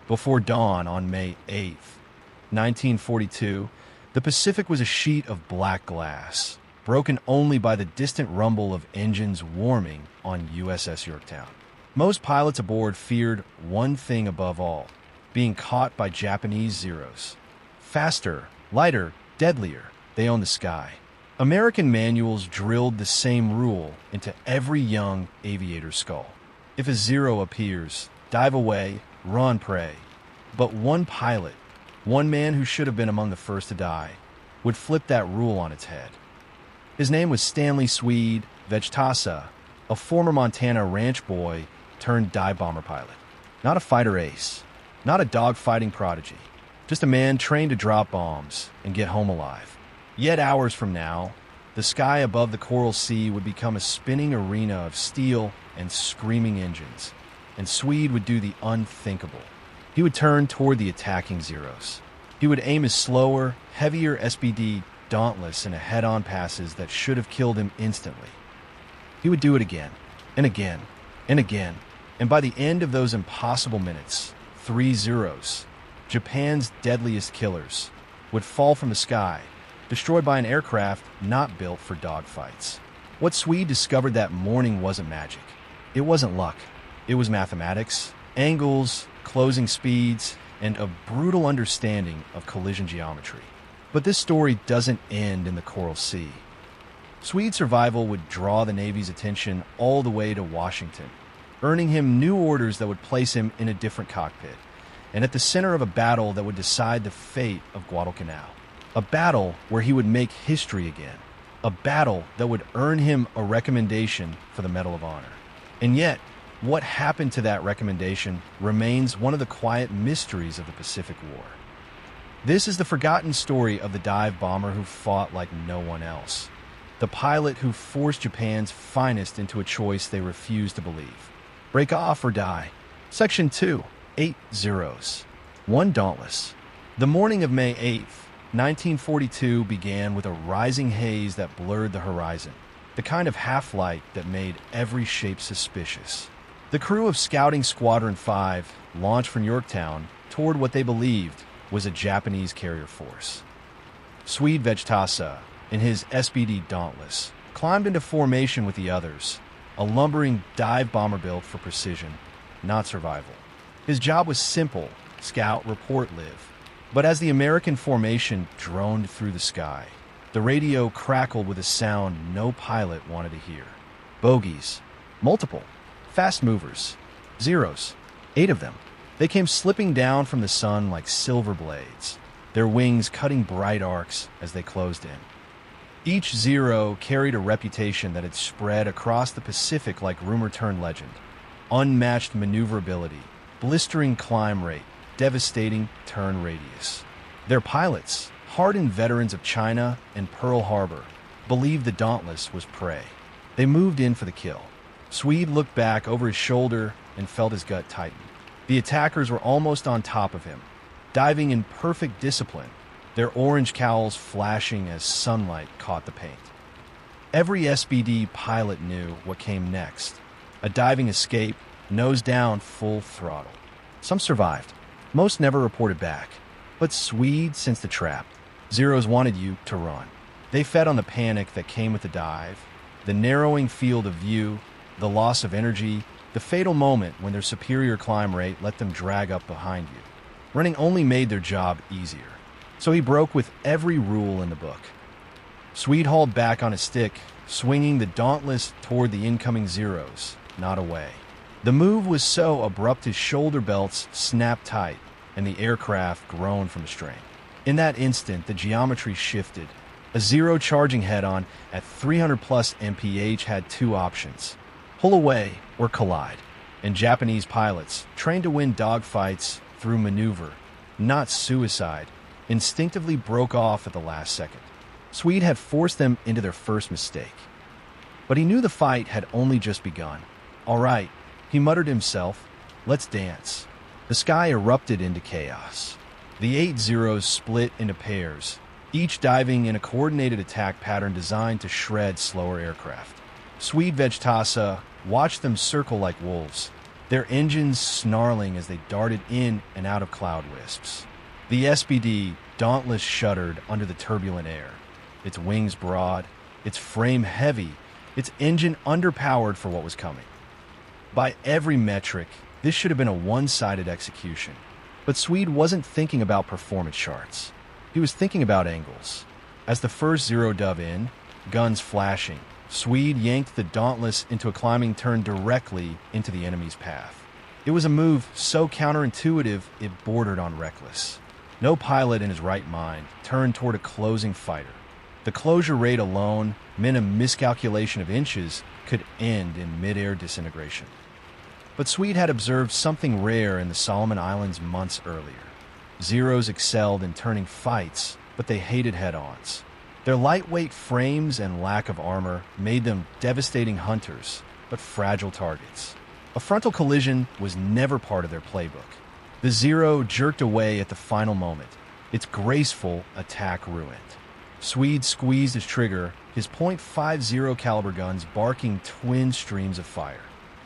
Before dawn on May 8th, 1942, the Pacific was a sheet of black glass, broken only by the distant rumble of engines warming on USS Yorktown. Most pilots aboard feared one thing above all: being caught by Japanese Zeros. Faster, lighter, deadlier, they owned the sky. American manuals drilled the same rule into every young aviator's skull. If a Zero appears, dive away, run, pray. But one pilot, one man who should have been among the first to die, would flip that rule on its head. His name was Stanley Swede Vejtasa, a former Montana ranch boy turned dive bomber pilot. Not a fighter ace, not a dogfighting prodigy, just a man trained to drop bombs and get home alive. Yet hours from now, the sky above the Coral Sea would become a spinning arena of steel and screaming engines, and Swede would do the unthinkable. He would turn toward the attacking Zeros. He would aim his slower, heavier SBD Dauntless into head-on passes that should have killed him instantly. He would do it again, and again, and again, and by the end of those impossible minutes, 3 Zeros, Japan's deadliest killers, would fall from the sky, destroyed by an aircraft not built for dogfights. What Swede discovered that morning wasn't magic. It wasn't luck. It was mathematics, angles, closing speeds, and a brutal understanding of collision geometry. But this story doesn't end in the Coral Sea. Swede's survival would draw the Navy's attention all the way to Washington, earning him new orders that would place him in a different cockpit, and at the center of a battle that would decide the fate of Guadalcanal. A battle where he would make history again. A battle that would earn him a recommendation for the Medal of Honor. And yet, what happened to that recommendation remains one of the quiet mysteries of the Pacific War. This is the forgotten story of the dive bomber who fought like no one else. The pilot who forced Japan's finest into a choice they refused to believe. Break off or die. Section 2. 8 Zeros. 1 Dauntless. The morning of May 8th, 1942 began with a rising haze that blurred the horizon, the kind of half-light that made every shape suspicious. The crew of Scouting Squadron 5 launched from Yorktown toward what they believed was a Japanese carrier force. Swede Vejtasa, in his SBD Dauntless, climbed into formation with the others, a lumbering dive bomber built for precision, not survival. His job was simple: scout, report, live. But as the American formation droned through the sky, the radio crackled with a sound no pilot wanted to hear. Bogies. Multiple. Fast movers. Zeros. 8 of them. They came slipping down from the sun like silver blades, their wings cutting bright arcs as they closed in. Each Zero carried a reputation that had spread across the Pacific like rumor turned legend. Unmatched maneuverability, blistering climb rate, devastating turn radius. Their pilots, hardened veterans of China and Pearl Harbor, believed the Dauntless was prey. They moved in for the kill. Swede looked back over his shoulder and felt his gut tighten. The attackers were almost on top of him, diving in perfect discipline, their orange cowls flashing as sunlight caught the paint. Every SBD pilot knew what came next: a diving escape, nose down, full throttle. Some survived. Most never reported back. But Swede sensed the trap. Zeros wanted you to run. They fed on the panic that came with the dive, the narrowing field of view, the loss of energy, the fatal moment when their superior climb rate let them drag up behind you. Running only made their job easier. So he broke with every rule in the book. Swede hauled back on his stick, swinging the Dauntless toward the incoming Zeros, not away. The move was so abrupt his shoulder belts snapped tight, and the aircraft groaned from the strain. In that instant, the geometry shifted. A Zero charging head-on at 300+ mph had 2 options: pull away or collide. And Japanese pilots, trained to win dogfights through maneuver, not suicide, instinctively broke off at the last second. Swede had forced them into their first mistake. But he knew the fight had only just begun. All right, he muttered to himself, let's dance. The sky erupted into chaos. The 8 Zeros split into pairs, each diving in a coordinated attack pattern designed to shred slower aircraft. Swede Vejtasa watched them circle like wolves, their engines snarling as they darted in and out of cloud wisps. The SBD Dauntless shuddered under the turbulent air, its wings broad, its frame heavy, its engine underpowered for what was coming. By every metric, this should have been a one-sided execution. But Swede wasn't thinking about performance charts. He was thinking about angles. As the first Zero dove in, guns flashing, Swede yanked the Dauntless into a climbing turn directly into the enemy's path. It was a move so counterintuitive it bordered on reckless. No pilot in his right mind turned toward a closing fighter. The closure rate alone meant a miscalculation of inches could end in mid-air disintegration. But Swede had observed something rare in the Solomon Islands months earlier. Zeros excelled in turning fights, but they hated head-ons. Their lightweight frames and lack of armor made them devastating hunters, but fragile targets. A frontal collision was never part of their playbook. The Zero jerked away at the final moment, its graceful attack ruined. Swede squeezed his trigger, his .50 caliber guns barking twin streams of fire.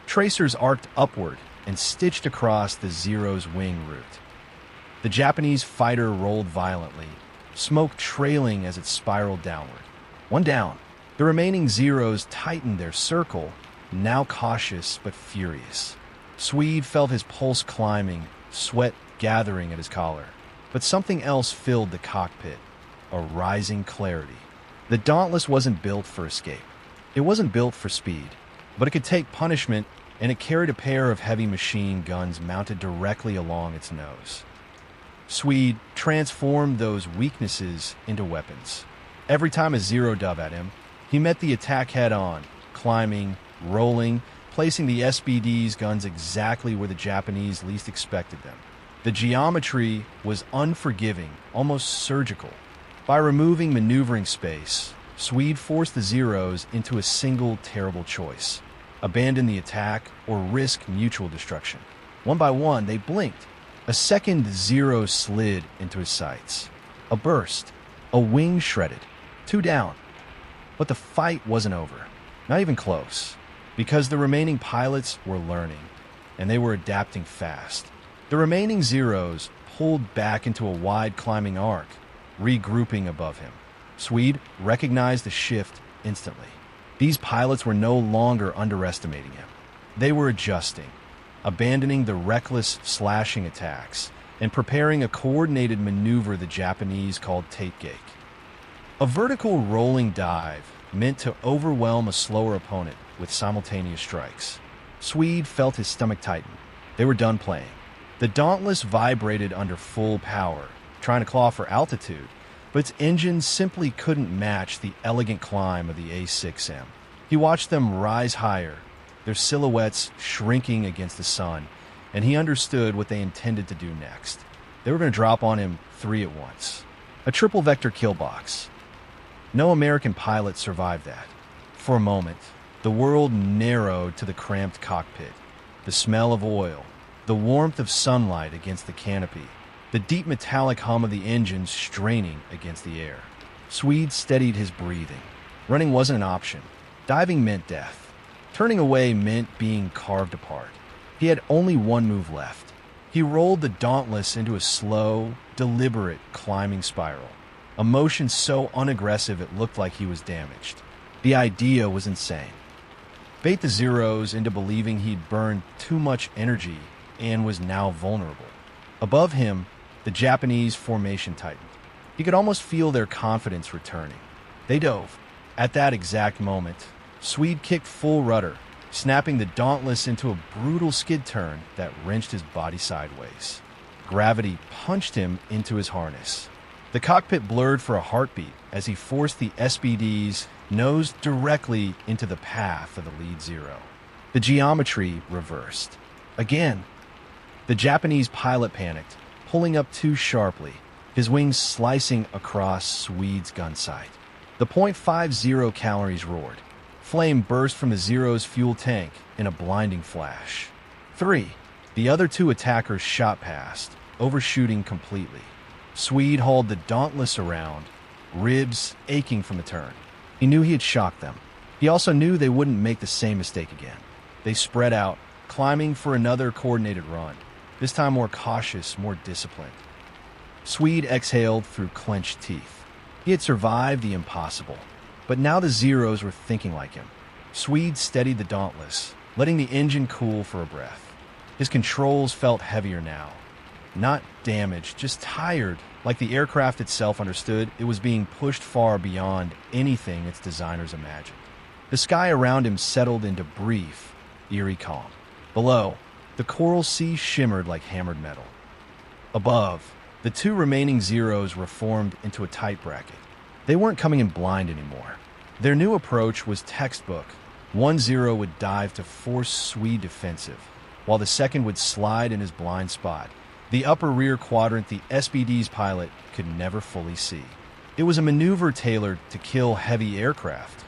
Tracers arced upward and stitched across the Zero's wing route. The Japanese fighter rolled violently, smoke trailing as it spiraled downward. One down. The remaining Zeros tightened their circle, now cautious but furious. Swede felt his pulse climbing, sweat gathering at his collar. But something else filled the cockpit, a rising clarity. The Dauntless wasn't built for escape. It wasn't built for speed, but it could take punishment, and it carried a pair of heavy machine guns mounted directly along its nose. Swede transformed those weaknesses into weapons. Every time a Zero dove at him, he met the attack head-on, climbing, rolling, placing the SBD's guns exactly where the Japanese least expected them. The geometry was unforgiving, almost surgical. By removing maneuvering space, Swede forced the Zeros into a single terrible choice: abandon the attack or risk mutual destruction. One by one, they blinked. A second Zero slid into his sights. A burst. A wing shredded. 2 down. But the fight wasn't over. Not even close. Because the remaining pilots were learning, and they were adapting fast. The remaining Zeros pulled back into a wide climbing arc, regrouping above him. Swede recognized the shift instantly. These pilots were no longer underestimating him. They were adjusting, abandoning the reckless slashing attacks, and preparing a coordinated maneuver the Japanese called tape-gake. A vertical rolling dive meant to overwhelm a slower opponent with simultaneous strikes. Swede felt his stomach tighten. They were done playing. The Dauntless vibrated under full power, trying to claw for altitude, but its engines simply couldn't match the elegant climb of the A6M. He watched them rise higher, their silhouettes shrinking against the sun, and he understood what they intended to do next. They were going to drop on him 3 at once. A triple-vector kill box. No American pilot survived that. For a moment, the world narrowed to the cramped cockpit, the smell of oil, the warmth of sunlight against the canopy, the deep metallic hum of the engines straining against the air. Swede steadied his breathing. Running wasn't an option. Diving meant death. Turning away meant being carved apart. He had only one move left. He rolled the Dauntless into a slow, deliberate climbing spiral, a motion so unaggressive it looked like he was damaged. The idea was insane. Bait the Zeros into believing he'd burned too much energy and was now vulnerable. Above him, the Japanese formation tightened. He could almost feel their confidence returning. They dove. At that exact moment, Swede kicked full rudder, snapping the Dauntless into a brutal skid turn that wrenched his body sideways. Gravity punched him into his harness. The cockpit blurred for a heartbeat as he forced the SBD's nose directly into the path of the lead Zero. The geometry reversed. Again. The Japanese pilot panicked, pulling up too sharply, his wings slicing across Swede's gun sight. The .50 calories roared. Flame burst from the Zero's fuel tank in a blinding flash. 3. The other 2 attackers shot past, overshooting completely. Swede hauled the Dauntless around, ribs aching from the turn. He knew he had shocked them. He also knew they wouldn't make the same mistake again. They spread out, climbing for another coordinated run, this time more cautious, more disciplined. Swede exhaled through clenched teeth. He had survived the impossible, but now the Zeros were thinking like him. Swede steadied the Dauntless, letting the engine cool for a breath. His controls felt heavier now. Not damaged, just tired, like the aircraft itself understood it was being pushed far beyond anything its designers imagined. The sky around him settled into brief, eerie calm. Below, the coral sea shimmered like hammered metal. Above, the two remaining Zeros were formed into a tight bracket. They weren't coming in blind anymore. Their new approach was textbook. One Zero would dive to force Swede defensive, while the second would slide in his blind spot, the upper rear quadrant the SBD's pilot could never fully see. It was a maneuver tailored to kill heavy aircraft,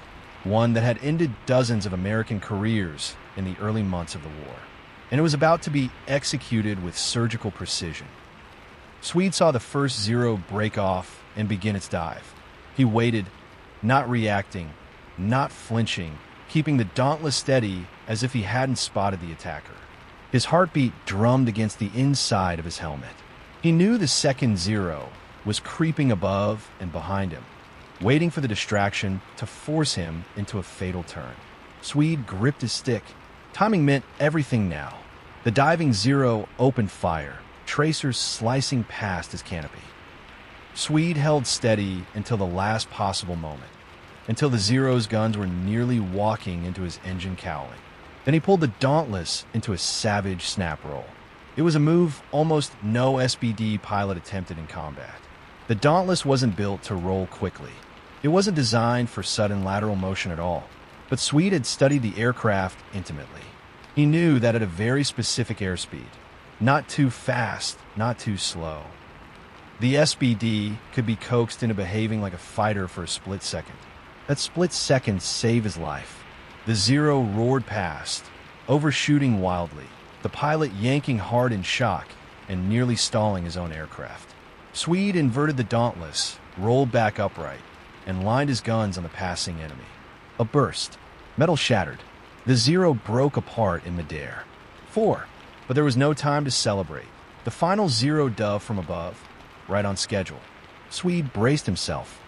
one that had ended dozens of American careers in the early months of the war, and it was about to be executed with surgical precision. Swede saw the first Zero break off and begin its dive. He waited, not reacting, not flinching, keeping the Dauntless steady as if he hadn't spotted the attacker. His heartbeat drummed against the inside of his helmet. He knew the second Zero was creeping above and behind him, waiting for the distraction to force him into a fatal turn. Swede gripped his stick. Timing meant everything now. The diving Zero opened fire, tracers slicing past his canopy. Swede held steady until the last possible moment, until the Zero's guns were nearly walking into his engine cowling. Then he pulled the Dauntless into a savage snap roll. It was a move almost no SBD pilot attempted in combat. The Dauntless wasn't built to roll quickly. It wasn't designed for sudden lateral motion at all. But Swede had studied the aircraft intimately. He knew that at a very specific airspeed, not too fast, not too slow, the SBD could be coaxed into behaving like a fighter for a split second. That split second saved his life. The Zero roared past, overshooting wildly, the pilot yanking hard in shock and nearly stalling his own aircraft. Swede inverted the Dauntless, rolled back upright, and lined his guns on the passing enemy. A burst. Metal shattered. The Zero broke apart in midair. 4. But there was no time to celebrate. The final Zero dove from above, right on schedule. Swede braced himself.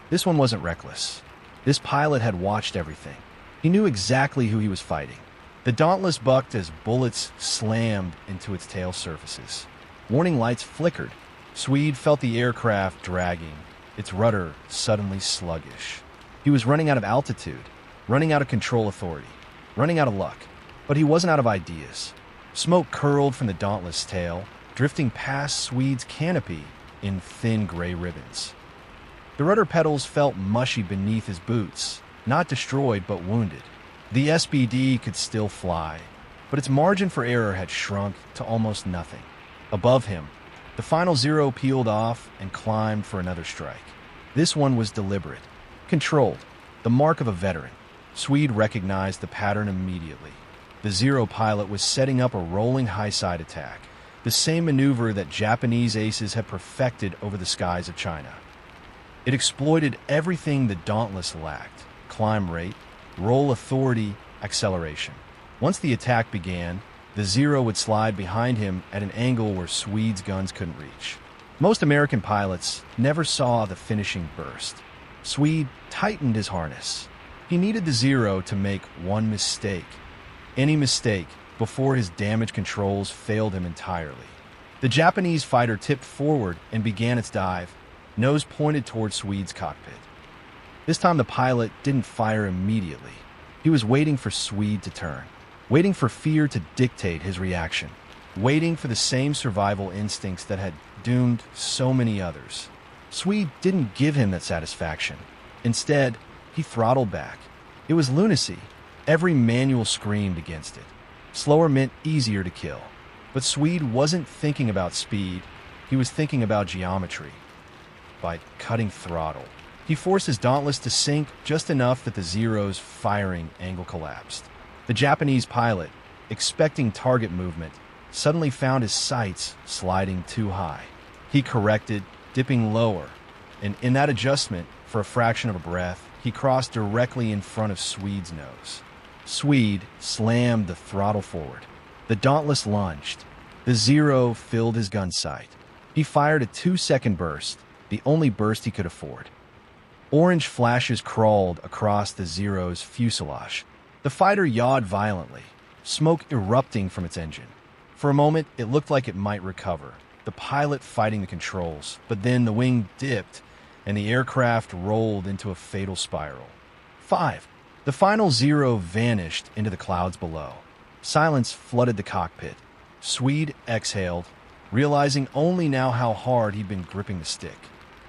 This one wasn't reckless. This pilot had watched everything. He knew exactly who he was fighting. The Dauntless bucked as bullets slammed into its tail surfaces. Warning lights flickered. Swede felt the aircraft dragging, its rudder suddenly sluggish. He was running out of altitude, running out of control authority, running out of luck. But he wasn't out of ideas. Smoke curled from the Dauntless tail, drifting past Swede's canopy in thin gray ribbons. The rudder pedals felt mushy beneath his boots, not destroyed but wounded. The SBD could still fly, but its margin for error had shrunk to almost nothing. Above him, the final Zero peeled off and climbed for another strike. This one was deliberate, controlled, the mark of a veteran. Swede recognized the pattern immediately. The Zero pilot was setting up a rolling high-side attack, the same maneuver that Japanese aces had perfected over the skies of China. It exploited everything the Dauntless lacked: climb rate, roll authority, acceleration. Once the attack began, the Zero would slide behind him at an angle where Swede's guns couldn't reach. Most American pilots never saw the finishing burst. Swede tightened his harness. He needed the Zero to make one mistake. Any mistake before his damage controls failed him entirely. The Japanese fighter tipped forward and began its dive, nose pointed toward Swede's cockpit. This time the pilot didn't fire immediately. He was waiting for Swede to turn, waiting for fear to dictate his reaction, waiting for the same survival instincts that had doomed so many others. Swede didn't give him that satisfaction. Instead, he throttled back. It was lunacy. Every manual screamed against it. Slower meant easier to kill. But Swede wasn't thinking about speed. He was thinking about geometry. By cutting throttle, he forced his Dauntless to sink just enough that the Zero's firing angle collapsed. The Japanese pilot, expecting target movement, suddenly found his sights sliding too high. He corrected, dipping lower, and in that adjustment, for a fraction of a breath, he crossed directly in front of Swede's nose. Swede slammed the throttle forward. The Dauntless lunged. The Zero filled his gun sight. He fired a 2-second burst, the only burst he could afford. Orange flashes crawled across the Zero's fuselage. The fighter yawed violently, smoke erupting from its engine. For a moment, it looked like it might recover, the pilot fighting the controls, but then the wing dipped, and the aircraft rolled into a fatal spiral. 5. The final Zero vanished into the clouds below. Silence flooded the cockpit. Swede exhaled, realizing only now how hard he'd been gripping the stick.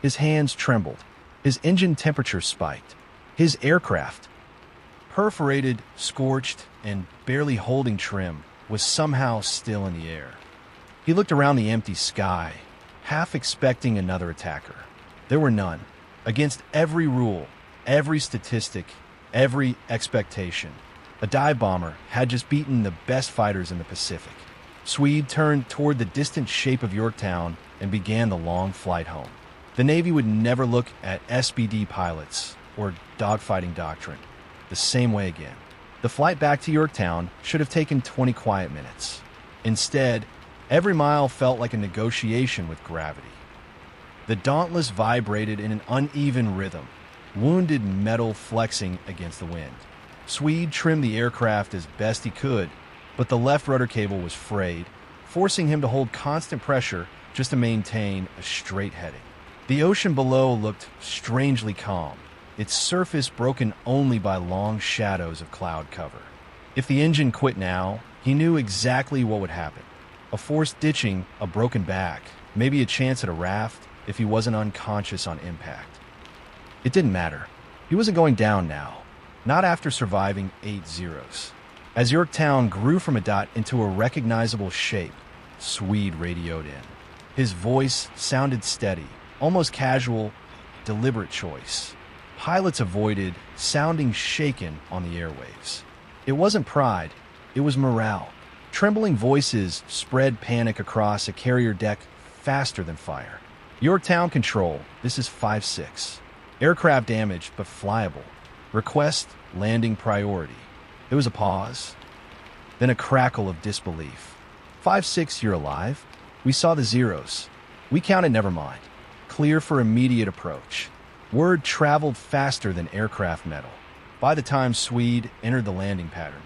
His hands trembled. His engine temperature spiked. His aircraft, perforated, scorched, and barely holding trim, was somehow still in the air. He looked around the empty sky, half expecting another attacker. There were none. Against every rule, every statistic, every expectation, a dive bomber had just beaten the best fighters in the Pacific. Swede turned toward the distant shape of Yorktown and began the long flight home. The Navy would never look at SBD pilots or dogfighting doctrine the same way again. The flight back to Yorktown should have taken 20 quiet minutes. Instead, every mile felt like a negotiation with gravity. The Dauntless vibrated in an uneven rhythm, wounded metal flexing against the wind. Swede trimmed the aircraft as best he could, but the left rudder cable was frayed, forcing him to hold constant pressure just to maintain a straight heading. The ocean below looked strangely calm, its surface broken only by long shadows of cloud cover. If the engine quit now, he knew exactly what would happen. A forced ditching, a broken back, maybe a chance at a raft if he wasn't unconscious on impact. It didn't matter. He wasn't going down now, not after surviving 8 Zeros. As Yorktown grew from a dot into a recognizable shape, Swede radioed in. His voice sounded steady, almost casual, deliberate choice. Pilots avoided sounding shaken on the airwaves. It wasn't pride, it was morale. Trembling voices spread panic across a carrier deck faster than fire. Yorktown Control, this is 5-6. Aircraft damaged but flyable. Request landing priority. There was a pause, then a crackle of disbelief. 5-6, you're alive? We saw the Zeros. We counted, never mind. Clear for immediate approach. Word traveled faster than aircraft metal. By the time Swede entered the landing pattern,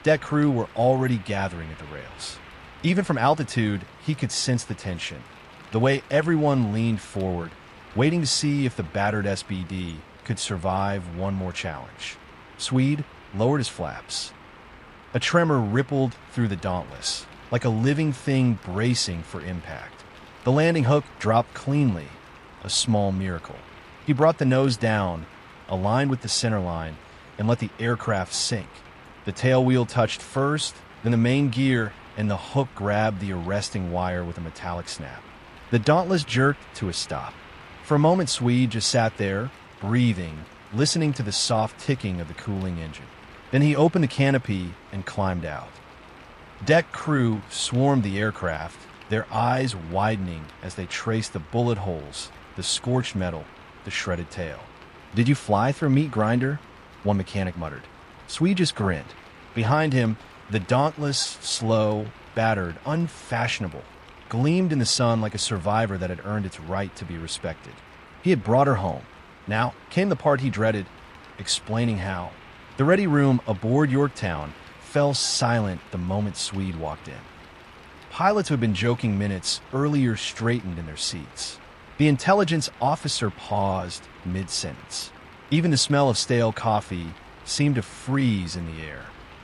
deck crew were already gathering at the rails. Even from altitude, he could sense the tension. The way everyone leaned forward, waiting to see if the battered SBD could survive one more challenge. Swede lowered his flaps. A tremor rippled through the Dauntless, like a living thing bracing for impact. The landing hook dropped cleanly, a small miracle. He brought the nose down, aligned with the center line, and let the aircraft sink. The tail wheel touched first, then the main gear, and the hook grabbed the arresting wire with a metallic snap. The Dauntless jerked to a stop. For a moment, Swede just sat there, breathing, listening to the soft ticking of the cooling engine. Then he opened the canopy and climbed out. Deck crew swarmed the aircraft, their eyes widening as they traced the bullet holes, the scorched metal, the shredded tail. "Did you fly through a meat grinder?" one mechanic muttered. Swede just grinned. Behind him, the Dauntless, slow, battered, unfashionable, gleamed in the sun like a survivor that had earned its right to be respected. He had brought her home. Now came the part he dreaded, explaining how. The ready room aboard Yorktown fell silent the moment Swede walked in. Pilots who had been joking minutes earlier straightened in their seats. The intelligence officer paused mid-sentence. Even the smell of stale coffee seemed to freeze in the air.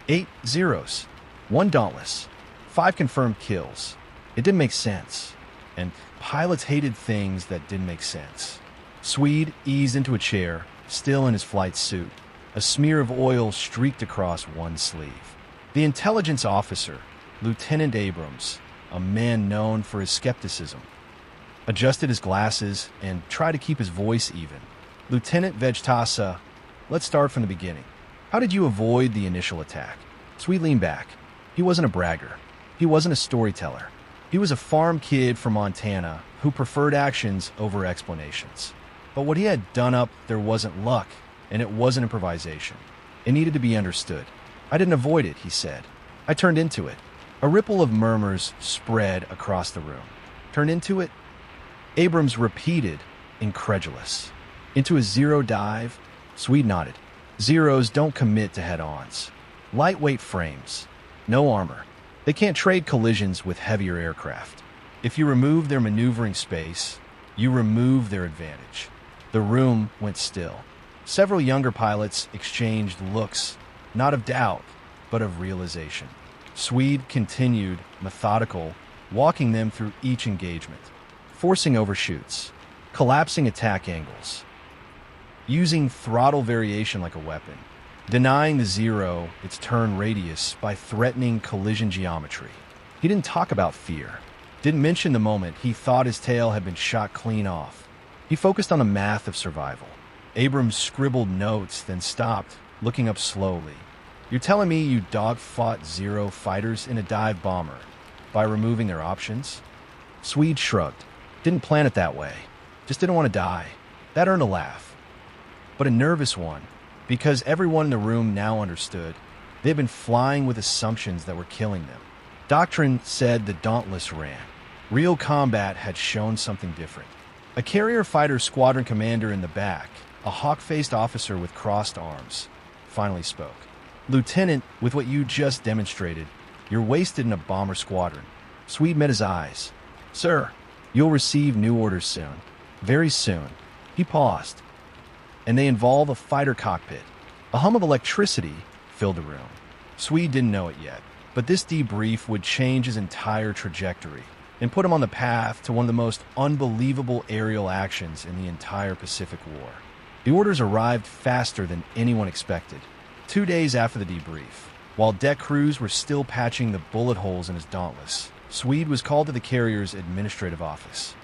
8 Zeros, 1 Dauntless, 5 confirmed kills. It didn't make sense, and pilots hated things that didn't make sense. Swede eased into a chair, still in his flight suit. A smear of oil streaked across one sleeve. The intelligence officer, Lieutenant Abrams, a man known for his skepticism, adjusted his glasses and tried to keep his voice even. "Lieutenant Vejtasa, let's start from the beginning. How did you avoid the initial attack?" Swede leaned back. He wasn't a bragger. He wasn't a storyteller. He was a farm kid from Montana who preferred actions over explanations. But what he had done up there wasn't luck, and it wasn't improvisation. It needed to be understood. I didn't avoid it, he said. I turned into it. A ripple of murmurs spread across the room. Turned into it? Abrams repeated, incredulous. Into a zero dive? Swede nodded. Zeros don't commit to head-ons. Lightweight frames. No armor. They can't trade collisions with heavier aircraft. If you remove their maneuvering space, you remove their advantage. The room went still. Several younger pilots exchanged looks, not of doubt, but of realization. Swede continued, methodical, walking them through each engagement, forcing overshoots, collapsing attack angles, using throttle variation like a weapon, denying the Zero its turn radius by threatening collision geometry. He didn't talk about fear, didn't mention the moment he thought his tail had been shot clean off. He focused on the math of survival. Abrams scribbled notes, then stopped, looking up slowly. You're telling me you dog-fought Zero fighters in a dive bomber by removing their options? Swede shrugged. Didn't plan it that way. Just didn't want to die. That earned a laugh. But a nervous one, because everyone in the room now understood. They'd been flying with assumptions that were killing them. Doctrine said the Dauntless ran. Real combat had shown something different. A carrier fighter squadron commander in the back, a hawk-faced officer with crossed arms, finally spoke. Lieutenant, with what you just demonstrated, you're wasted in a bomber squadron. Swede met his eyes. Sir, you'll receive new orders soon. Very soon. He paused. And they involve a fighter cockpit. A hum of electricity filled the room. Swede didn't know it yet, but this debrief would change his entire trajectory and put him on the path to one of the most unbelievable aerial actions in the entire Pacific War. The orders arrived faster than anyone expected. 2 days after the debrief, while deck crews were still patching the bullet holes in his Dauntless, Swede was called to the carrier's administrative office.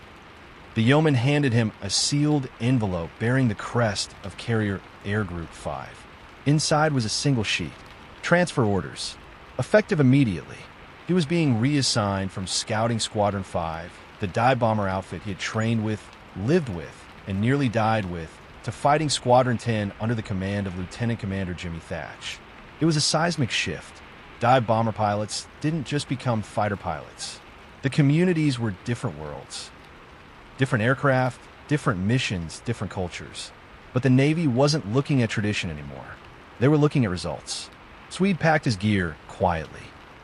The yeoman handed him a sealed envelope bearing the crest of Carrier Air Group 5. Inside was a single sheet. Transfer orders. Effective immediately. He was being reassigned from Scouting Squadron 5, the dive bomber outfit he had trained with, lived with, and nearly died with, to Fighting Squadron 10 under the command of Lieutenant Commander Jimmy Thatch. It was a seismic shift. Dive bomber pilots didn't just become fighter pilots. The communities were different worlds. Different aircraft, different missions, different cultures. But the Navy wasn't looking at tradition anymore. They were looking at results. Swede packed his gear quietly.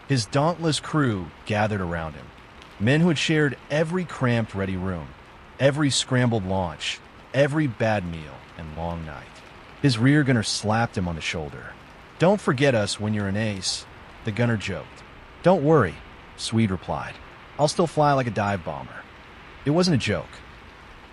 His dauntless crew gathered around him. Men who had shared every cramped ready room, every scrambled launch, every bad meal and long night. His rear gunner slapped him on the shoulder. Don't forget us when you're an ace, the gunner joked. Don't worry, Swede replied. I'll still fly like a dive bomber. It wasn't a joke.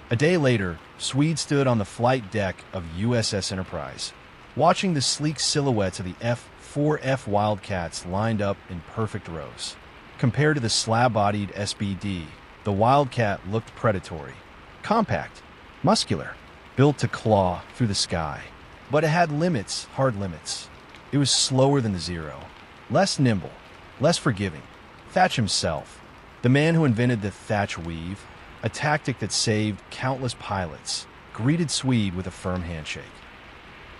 A day later, Swede stood on the flight deck of USS Enterprise, watching the sleek silhouettes of the F-4F Wildcats lined up in perfect rows. Compared to the slab-bodied SBD, the Wildcat looked predatory, compact, muscular, built to claw through the sky. But it had limits, hard limits. It was slower than the Zero, less nimble, less forgiving. Thatch himself, the man who invented the Thatch Weave, a tactic that saved countless pilots, greeted Swede with a firm handshake.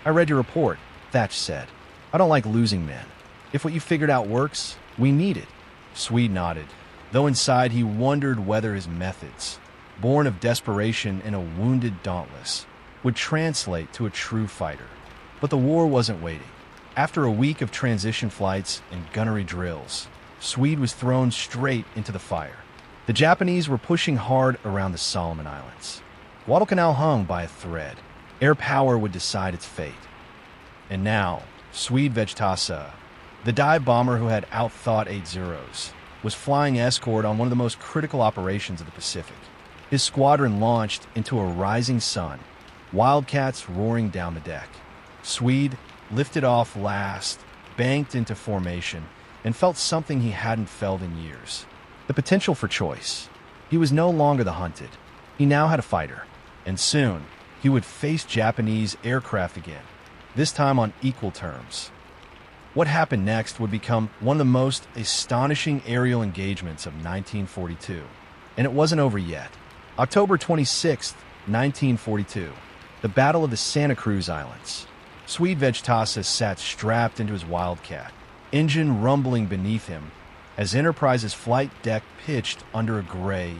I read your report, Thatch said. I don't like losing men. If what you figured out works, we need it. Swede nodded, though inside he wondered whether his methods, born of desperation in a wounded Dauntless, would translate to a true fighter. But the war wasn't waiting. After a week of transition flights and gunnery drills, Swede was thrown straight into the fire. The Japanese were pushing hard around the Solomon Islands. Guadalcanal hung by a thread. Air power would decide its fate. And now, Stanley Vejtasa, the dive bomber who had outthought 8 Zeros, was flying escort on one of the most critical operations of the Pacific. His squadron launched into a rising sun, Wildcats roaring down the deck. Swede lifted off last, banked into formation, and felt something he hadn't felt in years. The potential for choice. He was no longer the hunted. He now had a fighter. And soon, he would face Japanese aircraft again, this time on equal terms. What happened next would become one of the most astonishing aerial engagements of 1942. And it wasn't over yet. October 26, 1942, the Battle of the Santa Cruz Islands. Swede Vejtasa sat strapped into his Wildcat, engine rumbling beneath him as Enterprise's flight deck pitched under a gray,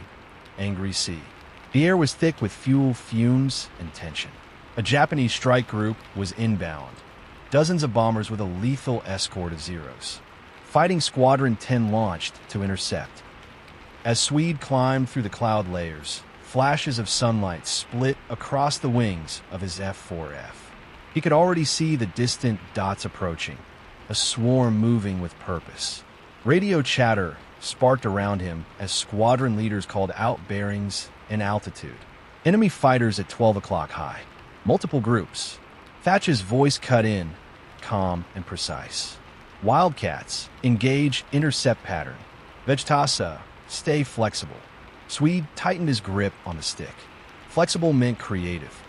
angry sea. The air was thick with fuel fumes and tension. A Japanese strike group was inbound, dozens of bombers with a lethal escort of Zeros. Fighting Squadron 10 launched to intercept. As Swede climbed through the cloud layers, flashes of sunlight split across the wings of his F-4F. He could already see the distant dots approaching, a swarm moving with purpose. Radio chatter sparked around him as squadron leaders called out bearings and altitude. Enemy fighters at 12 o'clock high. Multiple groups. Thatch's voice cut in, calm and precise. Wildcats, engage intercept pattern. Vejtasa, stay flexible. Swede tightened his grip on the stick. Flexible meant creative.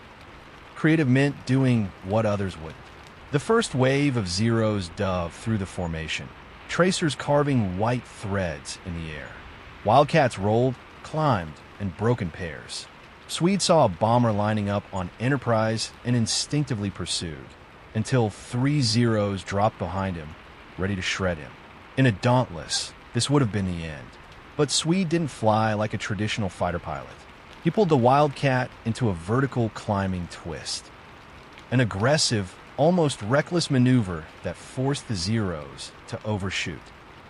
Creative meant doing what others wouldn't. The first wave of Zeros dove through the formation, tracers carving white threads in the air. Wildcats rolled, climbed, and broke in pairs. Swede saw a bomber lining up on Enterprise and instinctively pursued, until 3 Zeros dropped behind him, ready to shred him. In a Dauntless, this would have been the end. But Swede didn't fly like a traditional fighter pilot. He pulled the Wildcat into a vertical climbing twist. An aggressive, almost reckless maneuver that forced the Zeros to overshoot.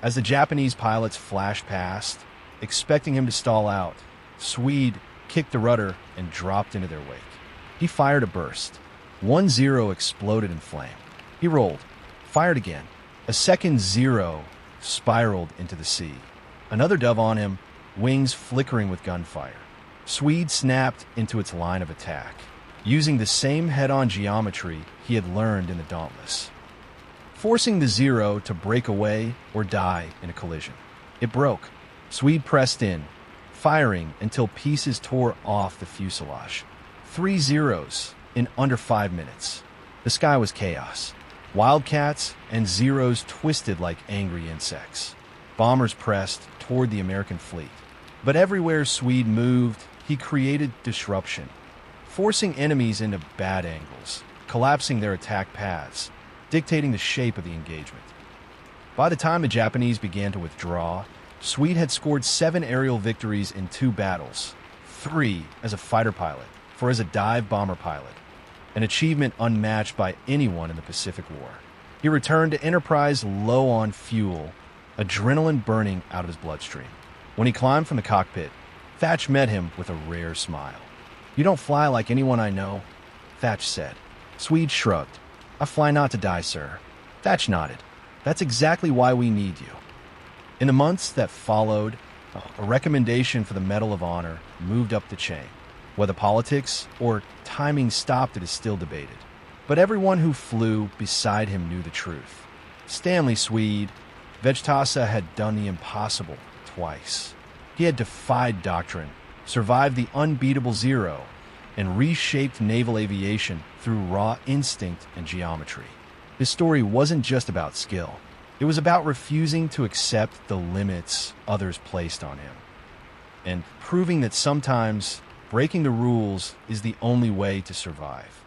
As the Japanese pilots flashed past, expecting him to stall out, Swede kicked the rudder and dropped into their wake. He fired a burst. 1 Zero exploded in flame. He rolled, fired again. A second Zero spiraled into the sea. Another dove on him, wings flickering with gunfire. Swede snapped into its line of attack, using the same head-on geometry he had learned in the Dauntless, forcing the Zero to break away or die in a collision. It broke. Swede pressed in, firing until pieces tore off the fuselage. 3 Zeros in under 5 minutes. The sky was chaos. Wildcats and Zeros twisted like angry insects. Bombers pressed toward the American fleet. But everywhere Swede moved, he created disruption, forcing enemies into bad angles, collapsing their attack paths, dictating the shape of the engagement. By the time the Japanese began to withdraw, Swede had scored 7 aerial victories in 2 battles, 3 as a fighter pilot, 4 as a dive bomber pilot, an achievement unmatched by anyone in the Pacific War. He returned to Enterprise low on fuel, adrenaline burning out of his bloodstream. When he climbed from the cockpit, Thatch met him with a rare smile. "You don't fly like anyone I know," Thatch said. Swede shrugged. "I fly not to die, sir." Thatch nodded. "That's exactly why we need you." In the months that followed, a recommendation for the Medal of Honor moved up the chain. Whether politics or timing stopped it is still debated. But everyone who flew beside him knew the truth. Stanley Swede Vejtasa had done the impossible twice. He had defied doctrine, survived the unbeatable Zero, and reshaped naval aviation through raw instinct and geometry. His story wasn't just about skill. It was about refusing to accept the limits others placed on him, and proving that sometimes breaking the rules is the only way to survive.